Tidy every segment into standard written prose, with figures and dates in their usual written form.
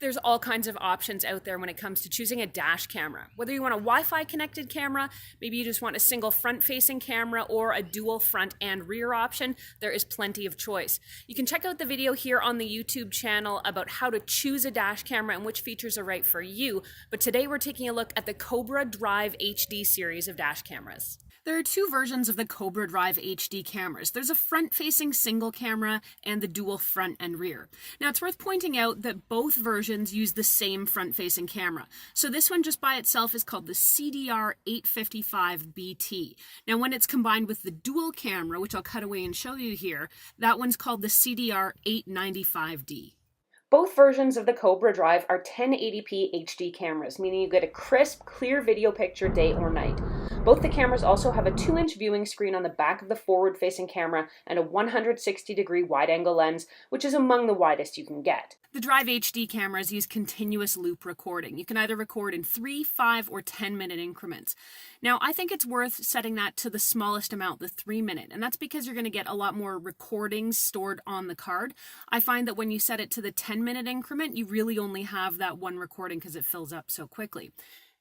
There's all kinds of options out there when it comes to choosing a dash camera. Whether you want a Wi-Fi connected camera, maybe you just want a single front-facing camera or a dual front and rear option, there is plenty of choice. You can check out the video here on the YouTube channel about how to choose a dash camera and which features are right for you, but today we're taking a look at the Cobra Drive HD series of dash cameras. There are two versions of the Cobra Drive HD cameras. There's a front-facing single camera and the dual front and rear. Now, it's worth pointing out that both versions use the same front-facing camera. So this one just by itself is called the CDR 855 BT. Now, when it's combined with the dual camera, which I'll cut away and show you here, that one's called the CDR 895D. Both versions of the Cobra Drive are 1080p HD cameras, meaning you get a crisp, clear video picture day or night. Both the cameras also have a 2-inch viewing screen on the back of the forward-facing camera and a 160-degree wide-angle lens, which is among the widest you can get. The Drive HD cameras use continuous loop recording. You can either record in 3, 5, or 10-minute increments. Now, I think it's worth setting that to the smallest amount, the 3-minute, and that's because you're going to get a lot more recordings stored on the card. I find that when you set it to the 10-minute increment, you really only have that one recording because it fills up so quickly.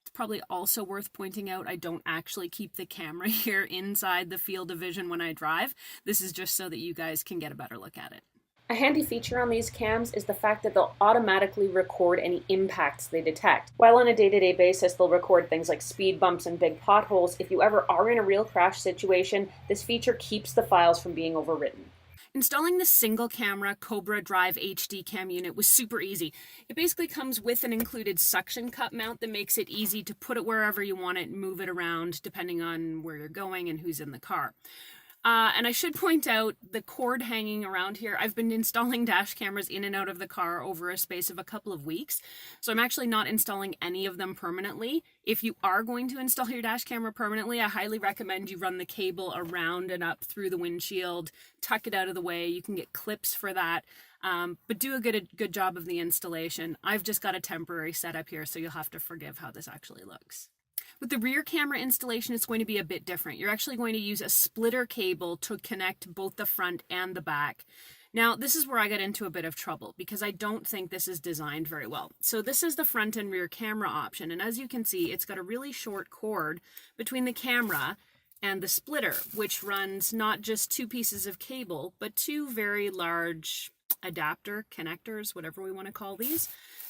It's probably also worth pointing out I don't actually keep the camera here inside the field of vision when I drive. This is just so that you guys can get a better look at it. A handy feature on these cams is the fact that they'll automatically record any impacts they detect. While on a day-to-day basis, they'll record things like speed bumps and big potholes. If you ever are in a real crash situation, this feature keeps the files from being overwritten. Installing the single camera Cobra Drive HD cam unit was super easy. It basically comes with an included suction cup mount that makes it easy to put it wherever you want it and move it around depending on where you're going and who's in the car. And I should point out the cord hanging around here. I've been installing dash cameras in and out of the car over a space of a couple of weeks, so I'm actually not installing any of them permanently. If you are going to install your dash camera permanently, I highly recommend you run the cable around and up through the windshield, tuck it out of the way. You can get clips for that, but do a good job of the installation. I've just got a temporary setup here, so you'll have to forgive how this actually looks. With the rear camera installation, it's going to be a bit different. You're actually going to use a splitter cable to connect both the front and the back. Now, this is where I got into a bit of trouble because I don't think this is designed very well. So this is the front and rear camera option, and as you can see, it's got a really short cord between the camera and the splitter, which runs not just two pieces of cable, but two very large adapter connectors, whatever we want to call these.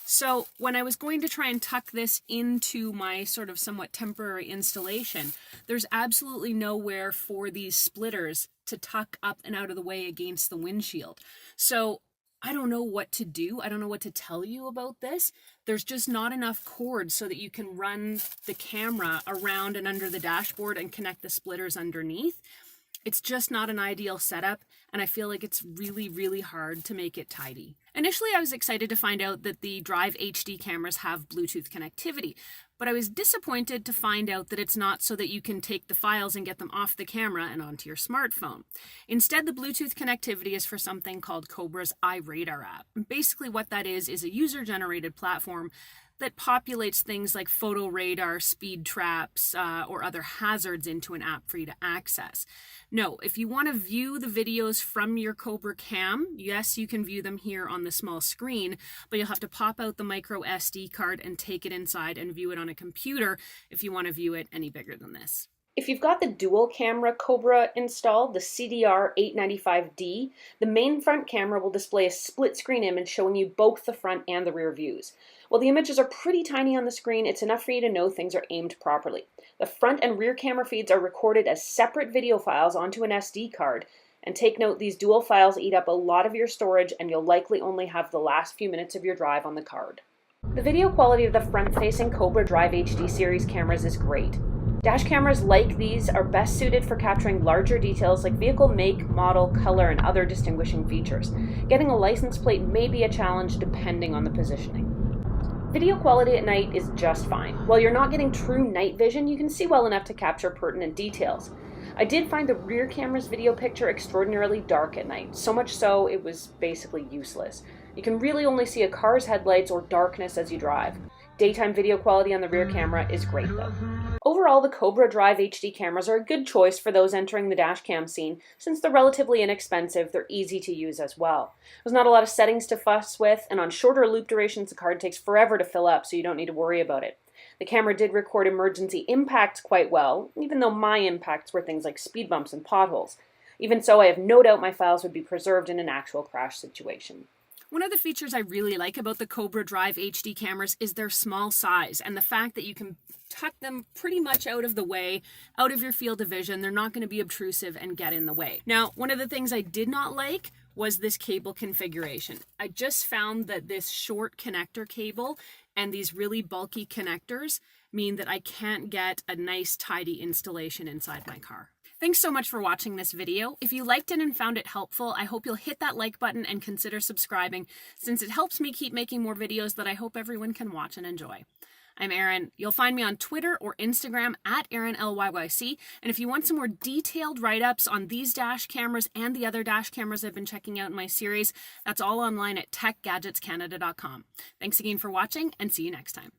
So when I was going to try and tuck this into my sort of somewhat temporary installation, there's absolutely nowhere for these splitters to tuck up and out of the way against the windshield. So I don't know what to do. I don't know what to tell you about this. There's just not enough cord so that you can run the camera around and under the dashboard and connect the splitters underneath. It's just not an ideal setup, and I feel like it's really, really hard to make it tidy. Initially, I was excited to find out that the Drive HD cameras have Bluetooth connectivity, but I was disappointed to find out that it's not so that you can take the files and get them off the camera and onto your smartphone. Instead, the Bluetooth connectivity is for something called Cobra's iRadar app. And basically what that is a user-generated platform that populates things like photo radar, speed traps, or other hazards into an app for you to access. No, if you want to view the videos from your Cobra cam, yes, you can view them here on the small screen, but you'll have to pop out the micro SD card and take it inside and view it on a computer if you want to view it any bigger than this. If you've got the dual camera Cobra installed, the CDR 895D, the main front camera will display a split screen image showing you both the front and the rear views. While the images are pretty tiny on the screen, it's enough for you to know things are aimed properly. The front and rear camera feeds are recorded as separate video files onto an SD card, and take note, these dual files eat up a lot of your storage and you'll likely only have the last few minutes of your drive on the card. The video quality of the front-facing Cobra Drive HD series cameras is great. Dash cameras like these are best suited for capturing larger details like vehicle make, model, color, and other distinguishing features. Getting a license plate may be a challenge depending on the positioning. Video quality at night is just fine. While you're not getting true night vision, you can see well enough to capture pertinent details. I did find the rear camera's video picture extraordinarily dark at night, so much so it was basically useless. You can really only see a car's headlights or darkness as you drive. Daytime video quality on the rear camera is great though. Overall, the Cobra Drive HD cameras are a good choice for those entering the dashcam scene since they're relatively inexpensive, they're easy to use as well. There's not a lot of settings to fuss with, and on shorter loop durations the card takes forever to fill up, so you don't need to worry about it. The camera did record emergency impacts quite well, even though my impacts were things like speed bumps and potholes. Even so, I have no doubt my files would be preserved in an actual crash situation. One of the features I really like about the Cobra Drive HD cameras is their small size and the fact that you can tuck them pretty much out of the way, out of your field of vision. They're not going to be obtrusive and get in the way. Now, one of the things I did not like was this cable configuration. I just found that this short connector cable and these really bulky connectors mean that I can't get a nice tidy installation inside my car. Thanks so much for watching this video. If you liked it and found it helpful, I hope you'll hit that like button and consider subscribing, since it helps me keep making more videos that I hope everyone can watch and enjoy. I'm Erin. You'll find me on Twitter or Instagram at ErinLYYC. And if you want some more detailed write-ups on these dash cameras and the other dash cameras I've been checking out in my series, that's all online at techgadgetscanada.com. Thanks again for watching, and see you next time.